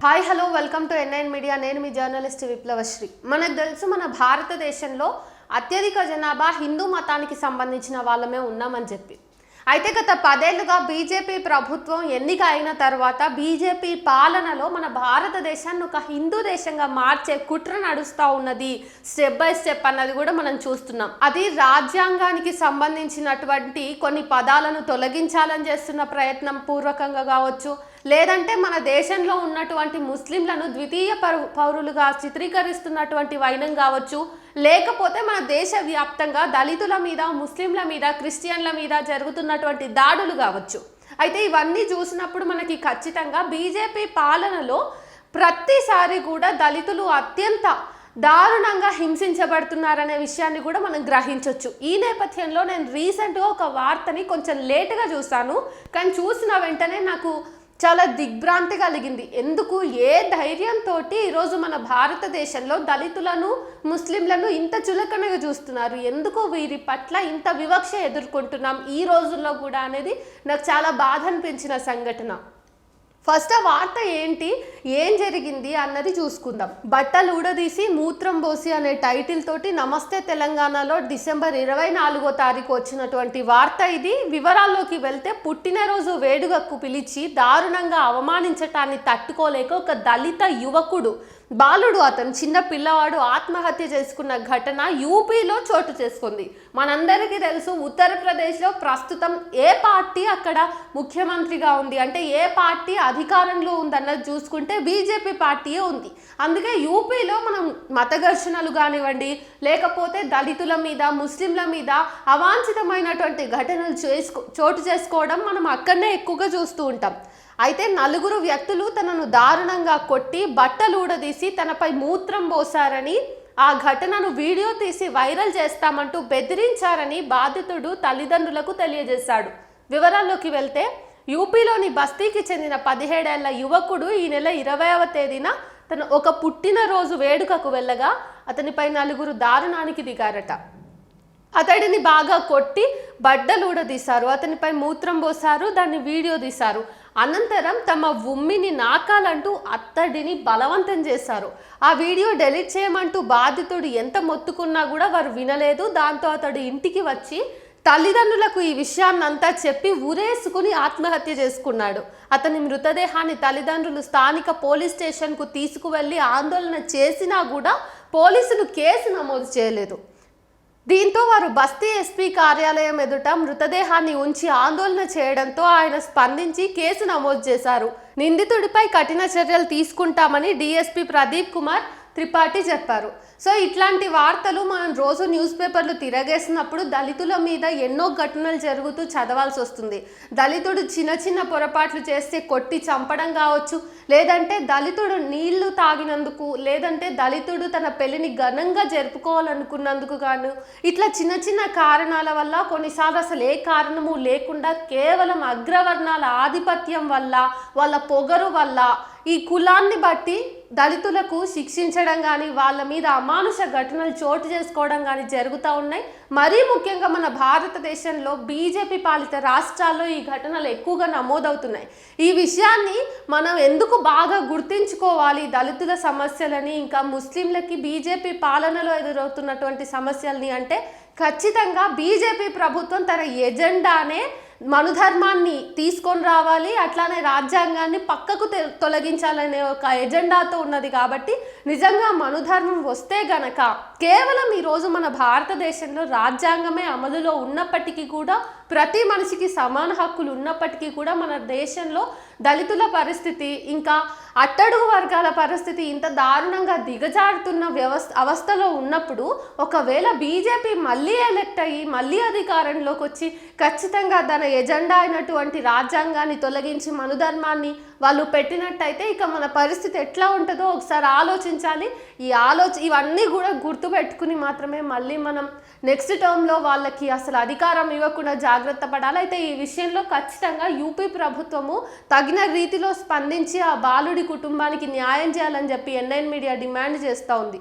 Hi hello welcome to N9 media. నేను మీ journalist విప్లవశ్రీ. మనకు తెలుసు మన భారతదేశంలో అత్యధిక జనాభా హిందూ మతానికి సంబంధించిన వాళ్ళమే ఉన్నామని చెప్పి. అయితే గత 10 ఏళ్లుగా బీజేపీ ప్రభుత్వం ఎన్నిక అయిన తర్వాత బీజేపీ పాలనలో మన భారతదేశాన్ని ఒక హిందూ దేశంగా మార్చే కుట్ర నడుస్తూ ఉన్నది. స్టెప్ బై స్టెప్ అన్నది కూడా మనం చూస్తున్నాం. అది రాజ్యాంగానికి సంబంధించినటువంటి కొన్ని పదాలను తొలగించాలని చేస్తున్న ప్రయత్నం పూర్వకంగా కావచ్చు, లేదంటే మన దేశంలో ఉన్నటువంటి ముస్లింలను ద్వితీయ పౌరులుగా చిత్రీకరిస్తున్నటువంటి వైనం కావచ్చు, లేకపోతే మన దేశవ్యాప్తంగా దళితుల మీద, ముస్లింల మీద, క్రిస్టియన్ల మీద జరుగుతున్నటువంటి దాడులు కావచ్చు. అయితే ఇవన్నీ చూసినప్పుడు మనకి ఖచ్చితంగా బీజేపీ పాలనలో ప్రతిసారి కూడా దళితులు అత్యంత దారుణంగా హింసించబడుతున్నారనే విషయాన్ని కూడా మనం గ్రహించవచ్చు. ఈ నేపథ్యంలో నేను రీసెంట్గా ఒక వార్తని కొంచెం లేటుగా చూశాను, కానీ చూసిన వెంటనే నాకు చాలా దిగ్భ్రాంతి కలిగింది. ఎందుకు, ఏ ధైర్యంతో ఈరోజు మన భారతదేశంలో దళితులను, ముస్లింలను ఇంత చులకనగా చూస్తున్నారు, ఎందుకు వీరి పట్ల ఇంత వివక్ష ఎదుర్కొంటున్నాం ఈ రోజుల్లో కూడా అనేది నాకు చాలా బాధ అనిపించిన సంఘటన. ఫస్ట్ ఆ వార్త ఏంటి, ఏం జరిగింది అన్నది చూసుకుందాం. బట్టలు ఊడదీసి మూత్రం పోసి అనే టైటిల్ తోటి నమస్తే తెలంగాణలో డిసెంబర్ 24వ తారీఖు వచ్చినటువంటి వార్త ఇది. వివరాల్లోకి వెళ్తే, పుట్టినరోజు వేడుకకు పిలిచి దారుణంగా అవమానించటాన్ని తట్టుకోలేక ఒక దళిత యువకుడు, బాలుడు, అతను చిన్న పిల్లవాడు ఆత్మహత్య చేసుకున్న ఘటన యూపీలో చోటు చేసుకుంది. మనందరికీ తెలుసు, ఉత్తరప్రదేశ్లో ప్రస్తుతం ఏ పార్టీ అక్కడ ముఖ్యమంత్రిగా ఉంది, అంటే ఏ పార్టీ అధికారంలో ఉందన్నది చూసుకుంటే బీజేపీ పార్టీయే ఉంది. అందుకే యూపీలో మనం మత ఘర్షణలు కానివ్వండి, లేకపోతే దళితుల మీద, ముస్లింల మీద అవాంఛితమైనటువంటి ఘటనలు చోటు చేసుకోవడం మనం అక్కడనే ఎక్కువగా చూస్తూ ఉంటాం. అయితే 4 వ్యక్తులు తనను దారుణంగా కొట్టి బట్టలు ఊడదీసి తనపై మూత్రం పోసారని, ఆ ఘటనను వీడియో తీసి వైరల్ చేస్తామంటూ బెదిరించారని బాధితుడు తల్లిదండ్రులకు తెలియజేశాడు. వివరాల్లోకి వెళ్తే, యూపీలోని బస్తీకి చెందిన 17 ఏళ్ల యువకుడు ఈ నెల 20వ తేదీన తన ఒక పుట్టినరోజు వేడుకకు వెళ్ళగా అతనిపై 4 దారుణానికి దిగారట. అతడిని బాగా కొట్టి బట్టలూడదీశారు, అతనిపై మూత్రం పోసారు, దాన్ని వీడియో తీశారు. అనంతరం తమ ఉమ్మిని నాకాలంటూ అతడిని బలవంతం చేశారు. ఆ వీడియో డెలీట్ చేయమంటూ బాధితుడు ఎంత మొత్తుకున్నా కూడా వారు వినలేదు. దాంతో అతడు ఇంటికి వచ్చి తల్లిదండ్రులకు ఈ విషయాన్నంతా చెప్పి ఊరేసుకుని ఆత్మహత్య చేసుకున్నాడు. అతని మృతదేహాన్ని తల్లిదండ్రులు స్థానిక పోలీస్ స్టేషన్కు తీసుకువెళ్ళి ఆందోళన చేసినా కూడా పోలీసులు కేసు నమోదు చేయలేదు. దీంతో వారు బస్తీ ఎస్పీ కార్యాలయం ఎదుట మృతదేహాన్ని ఉంచి ఆందోళన చేయడంతో ఆయన స్పందించి కేసు నమోదు చేశారు. నిందితుడిపై కఠిన చర్యలు తీసుకుంటామని డీఎస్పీ ప్రదీప్ కుమార్ త్రిపాఠి చెప్పారు. సో ఇట్లాంటి వార్తలు మనం రోజు న్యూస్ పేపర్లు తిరగేసినప్పుడు దళితుల మీద ఎన్నో ఘటనలు జరుగుతూ చదవాల్సి వస్తుంది. దళితుడు చిన్న చిన్న పొరపాట్లు చేస్తే కొట్టి చంపడం కావచ్చు, లేదంటే దళితుడు నీళ్లు తాగినందుకు, లేదంటే దళితుడు తన పెళ్లిని ఘనంగా జరుపుకోవాలనుకున్నందుకు గాను, ఇట్లా చిన్న చిన్న కారణాల వల్ల, కొన్నిసార్లు అసలు ఏ కారణము లేకుండా కేవలం అగ్రవర్ణాల ఆధిపత్యం వల్ల, వాళ్ళ పొగరు వల్ల, ఈ కులాన్ని బట్టి దళితులకు శిక్షించడం కానీ, వాళ్ళ మీద అమానుష ఘటనలు చోటు చేసుకోవడం కానీ జరుగుతూ ఉన్నాయి. మరీ ముఖ్యంగా మన భారతదేశంలో బీజేపీ పాలిత రాష్ట్రాల్లో ఈ ఘటనలు ఎక్కువగా నమోదవుతున్నాయి. ఈ విషయాన్ని మనం ఎందుకు బాగా గుర్తించుకోవాలి, దళితుల సమస్యలని, ఇంకా ముస్లింలకి బీజేపీ పాలనలో ఎదురవుతున్నటువంటి సమస్యల్ని అంటే, ఖచ్చితంగా బీజేపీ ప్రభుత్వం తన ఎజెండానే మనుధర్మాన్ని తీసుకొని రావాలి, అట్లానే రాజ్యాంగాన్ని పక్కకు తొలగించాలనే ఒక ఎజెండాతో ఉన్నది. కాబట్టి నిజంగా మనుధర్మం వస్తే గనక కేవలం ఈరోజు మన భారతదేశంలో రాజ్యాంగమే అమలులో ఉన్నప్పటికీ కూడా, ప్రతి మనిషికి సమాన హక్కులు ఉన్నప్పటికీ కూడా, మన దేశంలో దళితుల పరిస్థితి, ఇంకా అట్టడుగు వర్గాల పరిస్థితి ఇంత దారుణంగా దిగజారుతున్న అవస్థలో ఉన్నప్పుడు, ఒకవేళ బీజేపీ మళ్ళీ ఎలక్ట్ అయ్యి మళ్ళీ అధికారంలోకి వచ్చి ఖచ్చితంగా తన ఎజెండా అయినటువంటి రాజ్యాంగాన్ని తొలగించి మనుధర్మాన్ని వాళ్ళు పెట్టినట్టయితే ఇక మన పరిస్థితి ఎట్లా ఉంటుందో ఒకసారి ఆలోచించాలి. ఇవన్నీ కూడా గుర్తుపెట్టుకుని మాత్రమే మళ్ళీ మనం నెక్స్ట్ టర్మ్లో వాళ్ళకి అసలు అధికారం ఇవ్వకుండా జాగ్రత్త పడాలి. అయితే ఈ విషయంలో ఖచ్చితంగా యూపీ ప్రభుత్వము తగిన రీతిలో స్పందించి ఆ బాలుడి కుటుంబానికి న్యాయం చేయాలని చెప్పి N9 మీడియా డిమాండ్ చేస్తూ ఉంది.